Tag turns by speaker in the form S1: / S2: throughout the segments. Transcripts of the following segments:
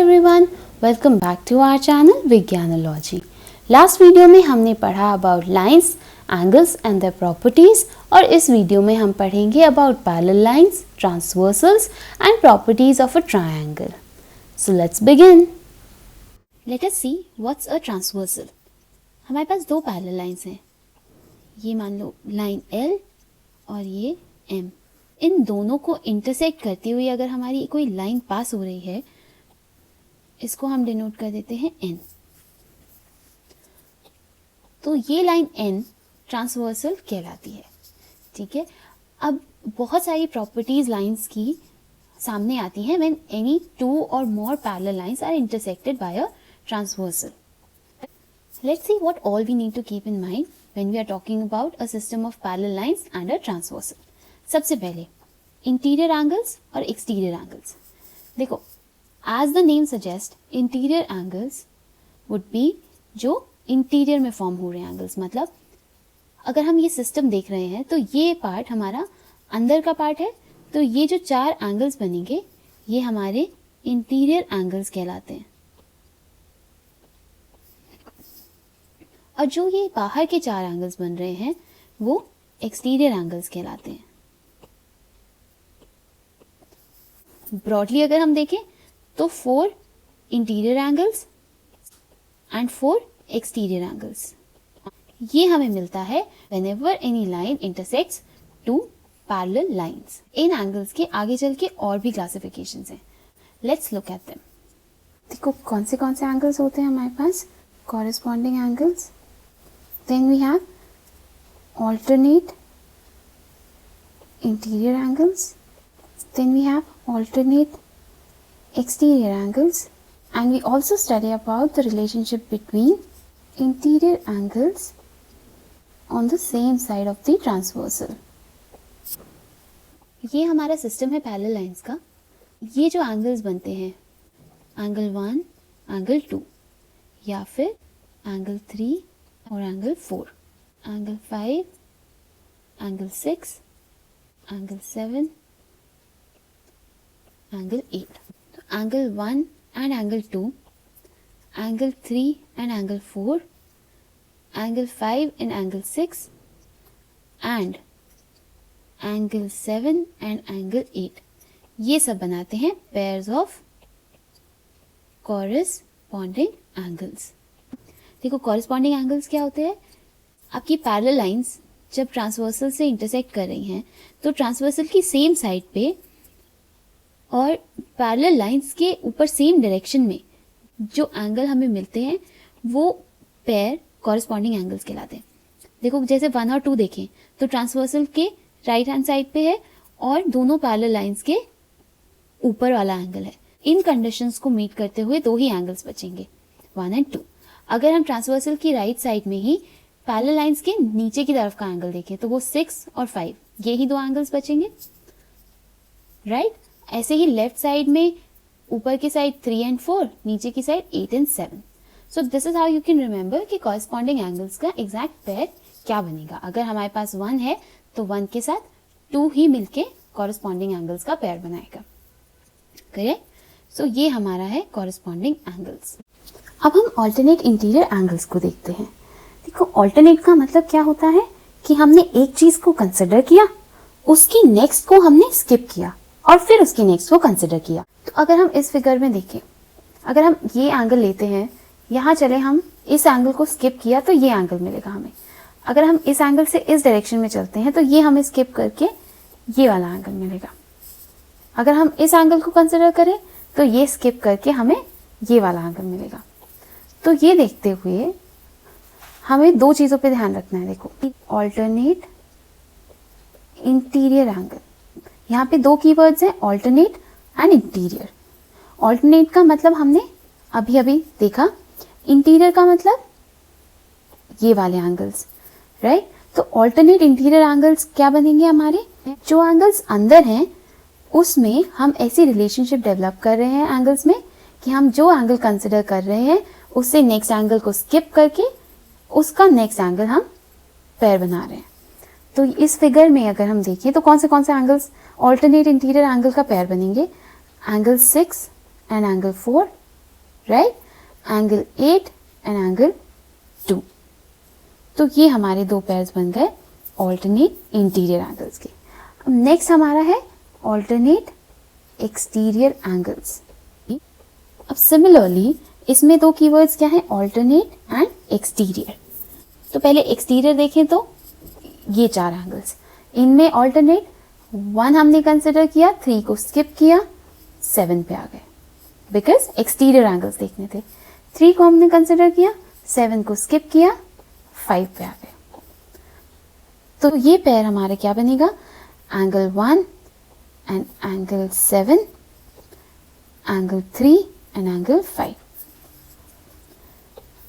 S1: everyone, welcome back to our channel विज्ञानोलॉजी। Last video में हमने पढ़ा about lines, angles and their properties और इस वीडियो में हम पढ़ेंगे about parallel lines, transversals and properties of a triangle. So let's begin. Let us see what's a transversal. हमारे पास दो पैरेलल लाइंस हैं, ये मान लो लाइन L और ये M। इन दोनों को इंटरसेक्ट करती हुई अगर हमारी कोई लाइन पास हो रही है, इसको हम डिनोट कर देते हैं N। तो ये लाइन N ट्रांसवर्सल कहलाती है। ठीक है, अब बहुत सारी प्रॉपर्टीज लाइंस की सामने आती हैं when any two or more parallel lines are intersected by a transversal. Let's see what all we need to keep in mind when we are talking about a system of parallel lines and a transversal. सबसे पहले interior angles और exterior angles. देखो, as the name suggest, interior angles would be जो interior में form हो रहे हैं angles. मतलब अगर हम ये सिस्टम देख रहे हैं तो ये पार्ट हमारा अंदर का पार्ट है, तो ये जो चार एंगल्स बनेंगे ये हमारे इंटीरियर एंगल्स कहलाते हैं। और जो ये बाहर के चार एंगल्स बन रहे हैं वो एक्सटीरियर एंगल्स कहलाते हैं। ब्रॉडली अगर हम देखें तो 4 interior angles and 4 exterior angles. ये हमें मिलता है whenever any line intersects two parallel lines. इन एंगल्स के आगे चल के और भी क्लासिफिकेशंस हैं, लेट्स लुक एट देम। देखो कौन से एंगल्स होते हैं हमारे पास। Corresponding angles, then we have alternate interior angles, then we have alternate exterior angles, and we also study about the relationship between interior angles on the same side of the transversal. ये हमारा system है parallel lines का। ये जो angles बनते हैं, angle 1, angle 2 या फिर एंगल 3 और angle 4, angle 5, angle 6, angle 7, angle 8। तो angle 1 and angle 2, angle 3 and angle 4, angle 5 and angle 6 and angle 7 and angle 8, ये सब बनाते हैं पेयर्स ऑफ कॉरेस्पॉन्डिंग एंगल्स। देखो कॉरेस्पॉन्डिंग एंगल्स क्या होते हैं। आपकी पैरेलल लाइंस जब ट्रांसवर्सल से इंटरसेक्ट कर रही हैं तो ट्रांसवर्सल की सेम साइड पे और पैरेलल लाइंस के ऊपर सेम डायरेक्शन में जो एंगल हमें मिलते हैं वो पेयर कॉरेस्पॉन्डिंग एंगल्स कहलाते हैं। देखो जैसे 1 और 2 देखें तो ट्रांसवर्सल के राइट हैंड साइड पे है और दोनों पैरेलल लाइंस के ऊपर वाला एंगल है। इन कंडीशंस को मीट करते हुए दो ही एंगल्स बचेंगे, 1 एंड 2। अगर हम ट्रांसवर्सल की राइट साइड में ही पैरेलल लाइंस के नीचे की तरफ का एंगल देखें तो वो 6 और 5, ये ही दो एंगल्स बचेंगे, राइट। ऐसे ही लेफ्ट साइड में ऊपर की साइड 3 एंड 4, नीचे की side 8 and 7। So this is how you can remember कि कॉरेस्पॉन्डिंग एंगल्स का एग्जैक्ट पेयर क्या बनेगा। अगर हमारे पास 1 है तो 1 के साथ 2 ही मिलके कॉरेस्पॉन्डिंग एंगल्स का पेयर बनाएगा, करेक्ट। सो ये हमारा है कॉरेस्पॉन्डिंग एंगल्स। अब हम ऑल्टरनेट इंटीरियर एंगल्स को देखते हैं। देखो ऑल्टरनेट का मतलब क्या होता है कि हमने एक चीज को कंसिडर किया, उसकी नेक्स्ट को हमने स्किप किया और फिर उसकी नेक्स्ट को कंसिडर किया। तो अगर हम इस फिगर में देखें, अगर हम ये एंगल लेते हैं, यहाँ चले हम इस एंगल को स्किप किया तो ये एंगल मिलेगा हमें। अगर हम इस एंगल से इस डायरेक्शन में चलते हैं तो ये हमें स्किप करके ये वाला एंगल मिलेगा। अगर हम इस एंगल को कंसिडर करें तो ये स्किप करके हमें ये वाला एंगल मिलेगा। तो ये देखते हुए हमें दो चीजों पे ध्यान रखना है। देखो ऑल्टरनेट इंटीरियर एंगल, यहाँ पे दो कीवर्ड्स हैं, ऑल्टरनेट एंड इंटीरियर। ऑल्टरनेट का मतलब हमने अभी अभी देखा, इंटीरियर का मतलब ये वाले एंगल्स, राइट। तो ऑल्टरनेट इंटीरियर एंगल्स क्या बनेंगे हमारे, जो एंगल्स अंदर हैं उसमें हम ऐसी रिलेशनशिप डेवलप कर रहे हैं एंगल्स में कि हम जो एंगल कंसिडर कर रहे हैं उससे नेक्स्ट एंगल को स्किप करके उसका नेक्स्ट एंगल हम पेयर बना रहे हैं। तो इस फिगर में अगर हम देखें तो कौन से एंगल्स ऑल्टरनेट इंटीरियर एंगल का पेयर बनेंगे, angle 6 and angle 4 right, angle 8 and angle 2। तो ये हमारे दो पेयर्स बन गए ऑल्टरनेट इंटीरियर एंगल्स के। अब नेक्स्ट हमारा है ऑल्टरनेट एक्सटीरियर एंगल्स। अब सिमिलरली इसमें दो कीवर्ड्स क्या हैं, ऑल्टरनेट एंड एक्सटीरियर। तो पहले एक्सटीरियर देखें तो ये 4 एंगल्स, इनमें ऑल्टरनेट 1 हमने कंसिडर किया, 3 को स्किप किया, 7 पे आ गए बिकॉज एक्सटीरियर एंगल्स देखने थे। 3 को हमने कंसिडर किया, 7 को स्किप किया, 5 पे आ गए। तो ये पेयर हमारा क्या बनेगा, angle 1 and angle 7, angle 3 and angle 5।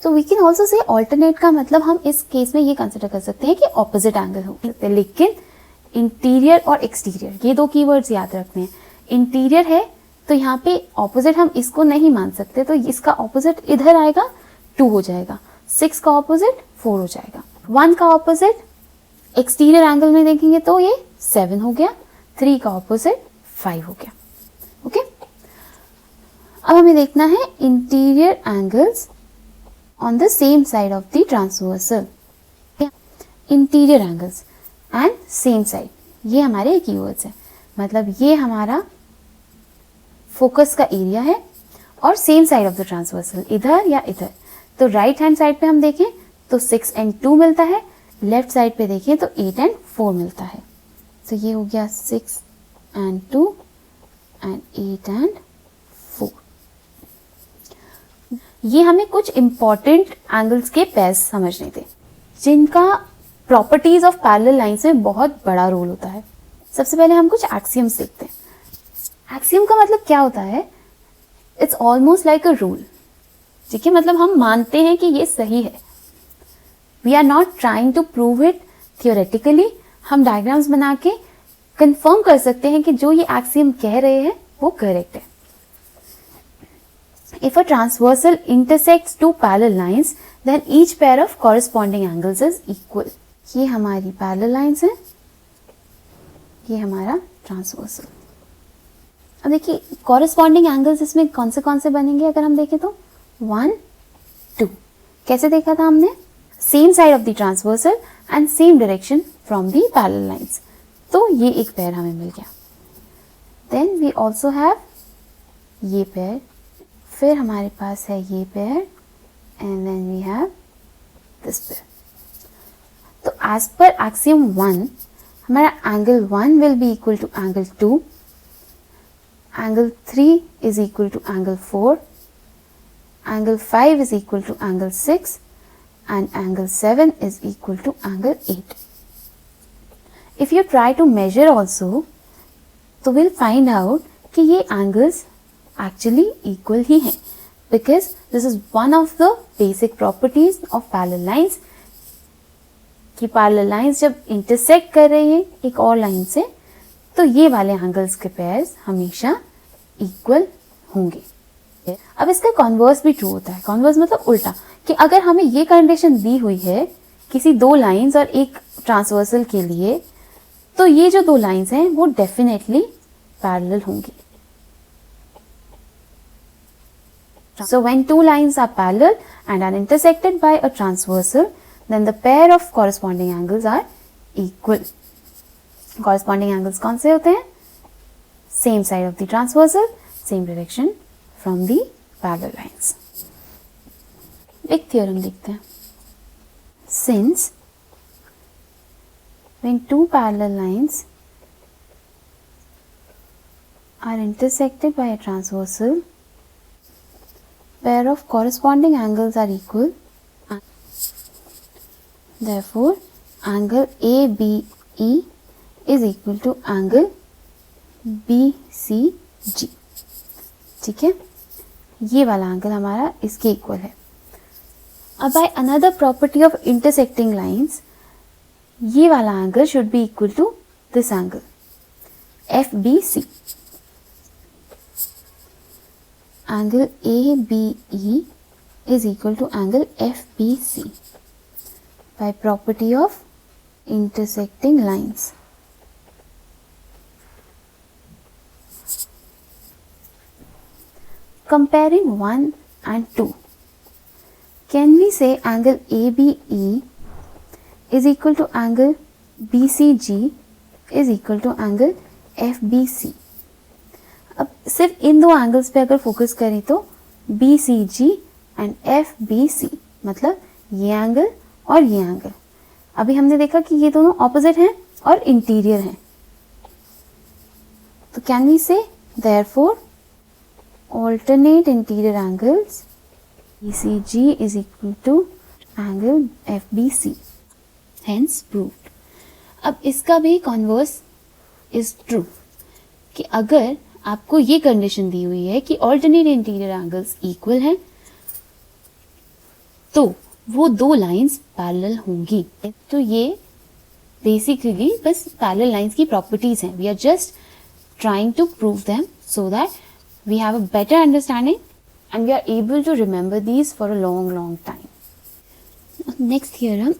S1: तो we can also say alternate का मतलब हम इस केस में ये कंसिडर कर सकते हैं कि ऑपोजिट एंगल होंगे, लेकिन इंटीरियर और एक्सटीरियर ये दो कीवर्ड्स याद रखने हैं। इंटीरियर है तो यहाँ पे ऑपोजिट हम इसको नहीं मान सकते, तो इसका ऑपोजिट इधर आएगा 2 हो जाएगा, 6 का ऑपोजिट 4 हो जाएगा, 1 का ऑपोजिट एक्सटीरियर एंगल में देखेंगे तो ये 7 हो गया, 3 का ऑपोजिट 5 हो गया। ओके, अब हमें देखना है interior angles on the same side of the transversal। Interior angles and same side, ये हमारे कीवर्ड्स हैं, मतलब ये हमारा फोकस का एरिया है और same side of the transversal, इधर या इधर। तो राइट हैंड साइड पे हम देखें तो 6 एंड 2 मिलता है, लेफ्ट साइड पे देखें तो 8 एंड 4 मिलता है। तो ये हो गया 6 एंड 2 एंड 8 एंड 4। ये हमें कुछ इंपॉर्टेंट एंगल्स के पेयर्स समझने थे जिनका प्रॉपर्टीज ऑफ पैरेलल लाइंस में बहुत बड़ा रोल होता है। सबसे पहले हम कुछ एक्सियम्स देखते हैं। एक्सियम का मतलब क्या होता है, it's almost like a rule, ठीक है, मतलब हम मानते हैं कि ये सही है। We are not trying to prove it theoretically, हम डायग्राम्स बना के कंफर्म कर सकते हैं कि जो ये एक्सियम कह रहे हैं वो करेक्ट है। If a transversal intersects two parallel lines, then each pair of corresponding angles is equal। ये हमारी parallel lines हैं, ये हमारा transversal। अब देखिए corresponding angles इसमें कौन से बनेंगे, अगर हम देखें तो 1, 2। कैसे देखा था हमने, same side of the transversal and same direction from the parallel lines। तो ये एक पेयर हमें मिल गया। Then we also have ये पेयर, फिर हमारे पास है ये pair and then we have this pair. तो एज पर एक्सियम 1 हमारा angle 1 will be equal to angle 2, angle 3 is equal to angle 4, angle 5 is equal to angle 6 and angle 7 is equal to angle 8। If you try to measure also तो will find out कि ये angles actually equal ही हैं, because this is one of the basic properties of parallel lines कि parallel lines जब intersect कर रही हैं एक और लाइन से तो ये वाले एंगल्स के पेयर्स हमेशा equal होंगे। अब इसका कॉन्वर्स भी ट्रू होता है। कॉन्वर्स मतलब उल्टा, कि अगर हमें ये कंडीशन दी हुई है किसी दो लाइंस और एक ट्रांसवर्सल के लिए, तो ये जो दो लाइंस हैं वो डेफिनेटली पैरेलल होंगी। So when two lines are parallel and are intersected by a transversal, then the pair of corresponding angles are equal। Corresponding angles कौन से होते हैं, same side of the transversal, same direction from the parallel lines। एक theorem लिखते हैं, since when two parallel lines are intersected by a transversal, pair of corresponding angles are equal, therefore angle ABE is equal to angle BCG। ठीक है, ये वाला angle हमारा इसके equal है। अब by another property of intersecting lines, ये वाला angle should be equal to this angle FBC। angle ABE is equal to angle FBC by property of intersecting lines। Comparing one and 2. Can we say angle ABE is equal to angle BCG is equal to angle FBC? अब सिर्फ इन दो angles पे अगर focus करें तो BCG and FBC मतलब ये angle और ये एंगल, अभी हमने देखा कि ये दोनों ऑपोजिट हैं और इंटीरियर हैं, तो कैन वी से therefore alternate interior angles BCG is equal to angle FBC, hence proved. अब इसका भी कॉन्वर्स इज ट्रू कि अगर आपको ये कंडीशन दी हुई है कि ऑल्टरनेट इंटीरियर एंगल्स इक्वल हैं तो वो दो लाइंस पैरेलल होंगी। तो ये बेसिकली बस पैरेलल लाइंस की प्रॉपर्टीज हैं। We are just trying to prove them so that we have a better understanding and we are able to remember these for a long time. Next theorem,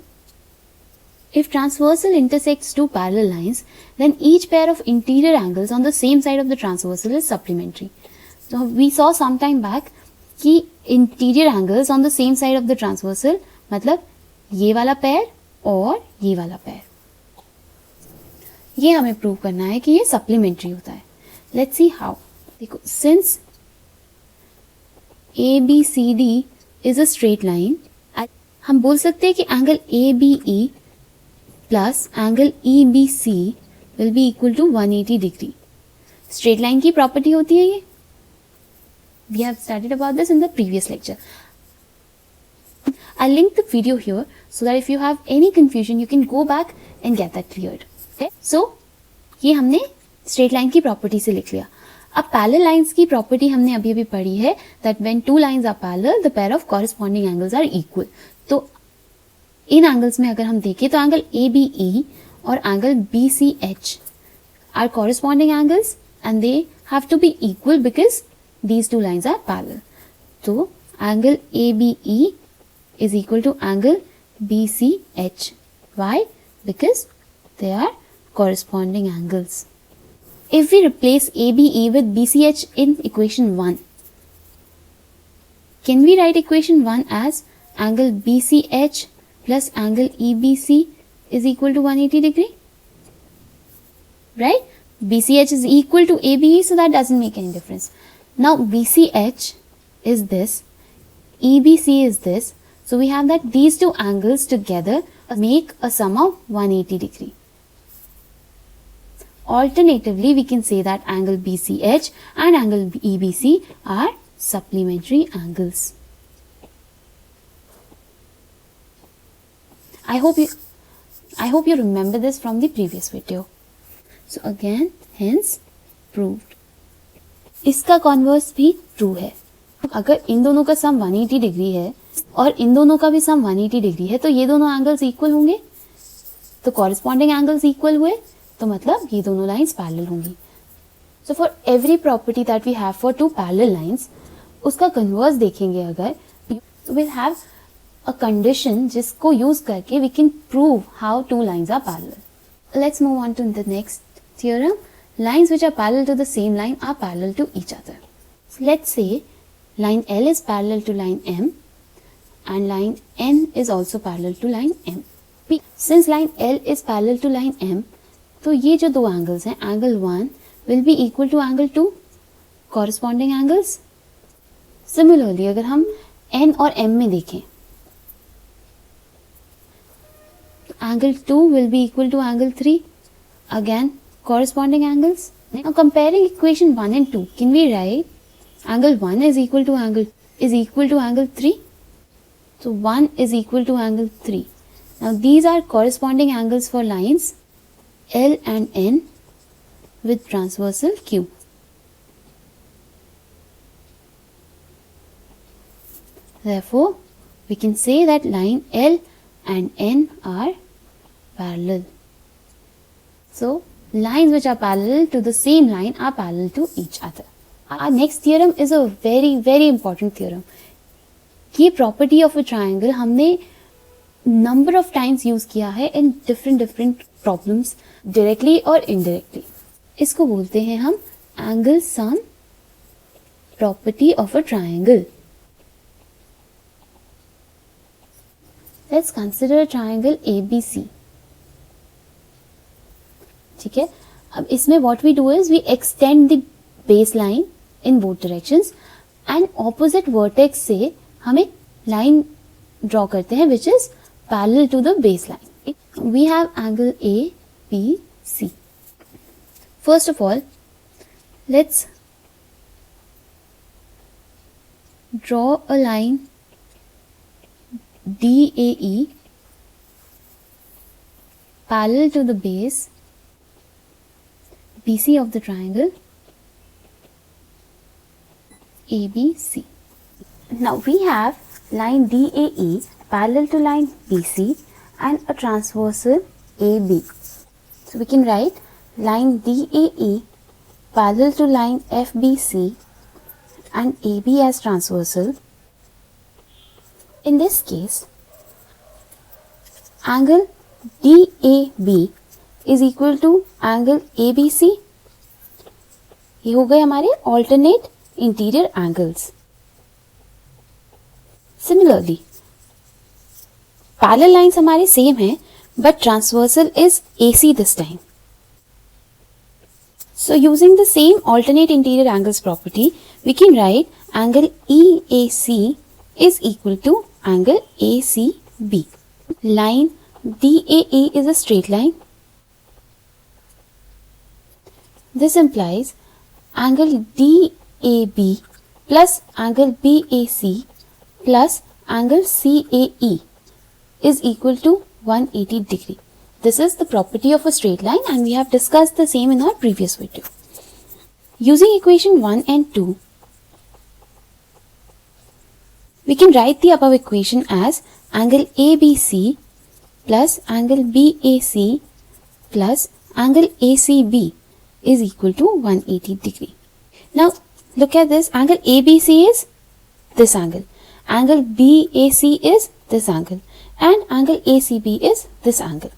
S1: if transversal intersects two parallel lines, then each pair of interior angles on the same side of the transversal is supplementary. So we saw some time back कि interior angles on the same side of the transversal मतलब ये वाला pair और ये वाला pair, ये हमें prove करना है कि ये सप्लीमेंट्री होता है। Let's see how. देखो, since ABCD is a straight line, हम बोल सकते हैं कि angle ABE plus angle EBC will be equal to 180 degree. Straight line की प्रॉपर्टी होती है ये। We have studied about this in the previous lecture. I'll link the video here so that if you have any confusion you can go back and get that cleared. So, ये हमने straight line की property से लिख लिया। अब parallel lines की property हमने अभी अभी पढ़ी है that when two lines are parallel the pair of corresponding angles are equal. तो इन एंगल्स में अगर हम देखें तो एंगल ABE और angle BCH are corresponding angles and they have to be equal because these two lines are parallel. तो angle ABE is equal to angle BCH. Why? Because they are corresponding angles. If we replace ABE with BCH in equation 1, can we write equation 1 as angle BCH plus angle EBC is equal to 180 degree? Right? BCH is equal to ABE, so that doesn't make any difference. Now BCH is this, EBC is this. So we have that these two angles together make a sum of 180 degree. Alternatively, we can say that angle BCH and angle EBC are supplementary angles. I hope you remember this from the previous video. So again, hence proved. इसका converse भी true है। अगर इन दोनों का सम 180 degree है और इन दोनों का भी सम 180 डिग्री है तो ये दोनों एंगल्स इक्वल होंगे, तो कॉरेस्पॉन्डिंग एंगल्स इक्वल हुए तो मतलब ये दोनों लाइंस पैरेलल होंगी। So for every property that we have for two parallel lines, उसका कन्वर्स देखेंगे अगर, तो विल हैव अ कंडीशन जिसको यूज करके we can prove how two lines are parallel. Let's move on to the next theorem. Lines which are parallel to the same line are parallel to each other. Let's say line L is parallel to line M and line N is also parallel to line M. Since line L is parallel to line M, तो ये जो दो angles हैं, angle 1 will be equal to angle 2 corresponding angles. Similarly, अगर हम N और M में देखें, angle 2 will be equal to angle 3, again corresponding angles. Now comparing equation 1 and 2, can we write angle 1 is equal to angle 3? So 1 is equal to angle 3. Now these are corresponding angles for lines L and N with transversal Q. Therefore, we can say that line L and N are parallel. So lines which are parallel to the same line are parallel to each other. Our next theorem is a very important theorem. ये property of a triangle हमने number of times use किया है in different problems directly और indirectly. इसको बोलते हैं हम angle sum property of a triangle. Let's consider a triangle ABC. ठीक है, अब इसमें what we do is we extend the baseline in both directions and opposite vertex से हम एक line draw करते हैं which is parallel to the baseline. We have angle ABC. First of all, let's draw a line DAE parallel to the base BC of the triangle ABC. Now we have line DAE parallel to line BC and a transversal AB. So we can write line DAE parallel to line FBC and AB as transversal. In this case, angle DAB is equal to angle ABC. ये हो गए हमारे alternate interior angles. Similarly, parallel lines हमारे same हैं, but transversal is AC this time. So using the same alternate interior angles property, we can write angle EAC is equal to angle ACB. Line DAE is a straight line. This implies angle DAB plus angle BAC plus angle CAE is equal to 180 degree. This is the property of a straight line and we have discussed the same in our previous video. Using equation 1 and 2, we can write the above equation as angle ABC plus angle BAC plus angle ACB is equal to 180 degree. Now look at this, angle ABC is this angle, angle BAC is this angle and angle ACB is this angle.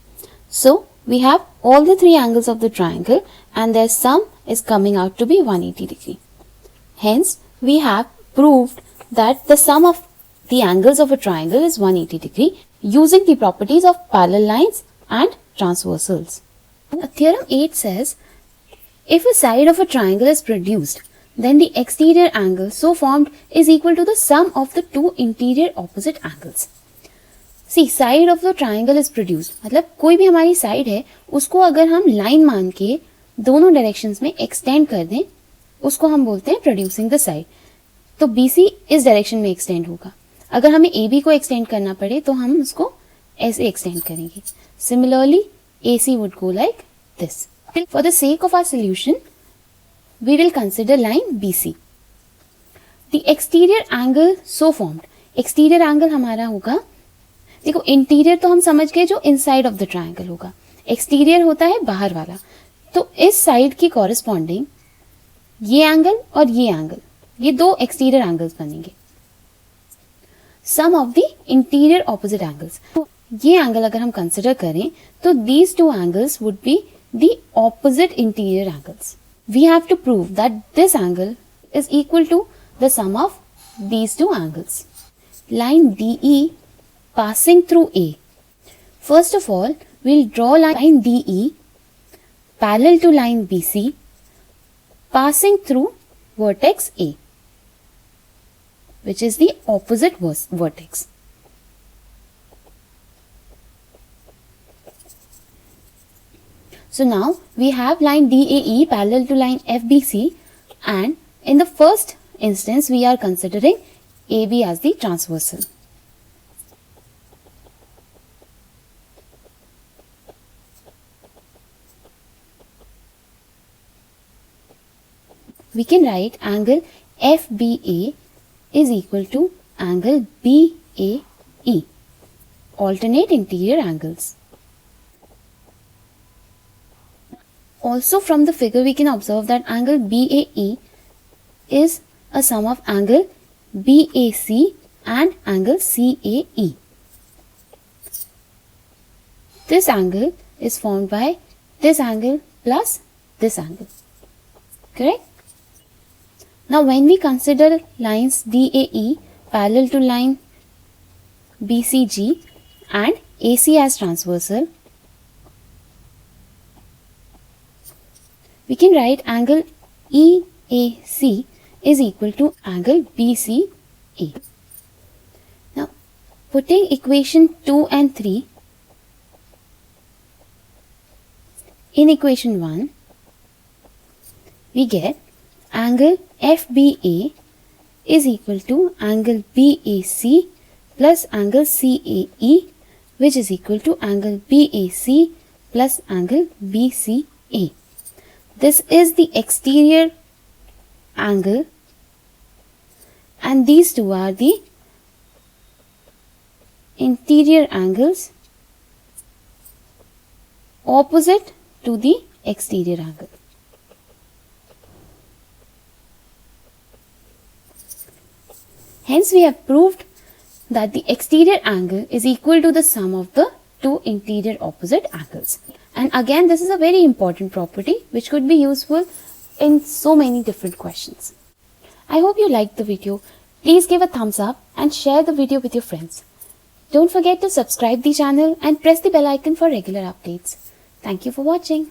S1: So we have all the three angles of the triangle and their sum is coming out to be 180 degree. Hence we have proved that the sum of the angles of a triangle is 180 degree using the properties of parallel lines and transversals. Theorem 8 says, if a side of a triangle is produced, then the exterior angle so formed is equal to the sum of the two interior opposite angles. See, side of the triangle is produced, मतलब कोई भी हमारी side है उसको अगर हम line मान के दोनों डायरेक्शंस में एक्सटेंड कर दें, उसको हम बोलते हैं प्रोड्यूसिंग द साइड. तो BC इस डायरेक्शन में एक्सटेंड होगा. अगर हमें AB को एक्सटेंड करना पड़े तो हम उसको ऐसे एक्सटेंड करेंगे. Similarly AC would go like this. For the sake of our solution, we will consider line BC. The exterior angle so formed. Exterior angle हमारा होगा, देखो इंटीरियर तो हम समझ गए जो इनसाइड ऑफ द ट्रायंगल होगा, एक्सटीरियर होता है बाहर वाला. तो इस साइड की कॉरेस्पॉन्डिंग ये एंगल और ये एंगल, ये दो एक्सटीरियर एंगल्स बनेंगे. Sum of the interior opposite angles, ये एंगल अगर हम कंसिडर करें तो these two angles would be the opposite interior angles. We have to prove that this angle is equal to the sum of these two angles. Line DE passing through A. First of all, we'll draw line DE parallel to line BC passing through vertex A, which is the opposite vertex. So now we have line DAE parallel to line FBC, and in the first instance we are considering AB as the transversal. We can write angle FBA is equal to angle BAE, alternate interior angles. Also from the figure we can observe that angle BAE is a sum of angle BAC and angle CAE. This angle is formed by this angle plus this angle. Correct? Now when we consider lines DAE parallel to line BCG and AC as transversal, we can write angle EAC is equal to angle BCA. Now, putting equation 2 and 3 in equation 1, we get angle FBA is equal to angle BAC plus angle CAE, which is equal to angle BAC plus angle BCA. This is the exterior angle and these two are the interior angles opposite to the exterior angle. Hence, we have proved that the exterior angle is equal to the sum of the two interior opposite angles. And again, this is a very important property which could be useful in so many different questions. I hope you liked the video. Please give a thumbs up and share the video with your friends. Don't forget to subscribe the channel and press the bell icon for regular updates. Thank you for watching.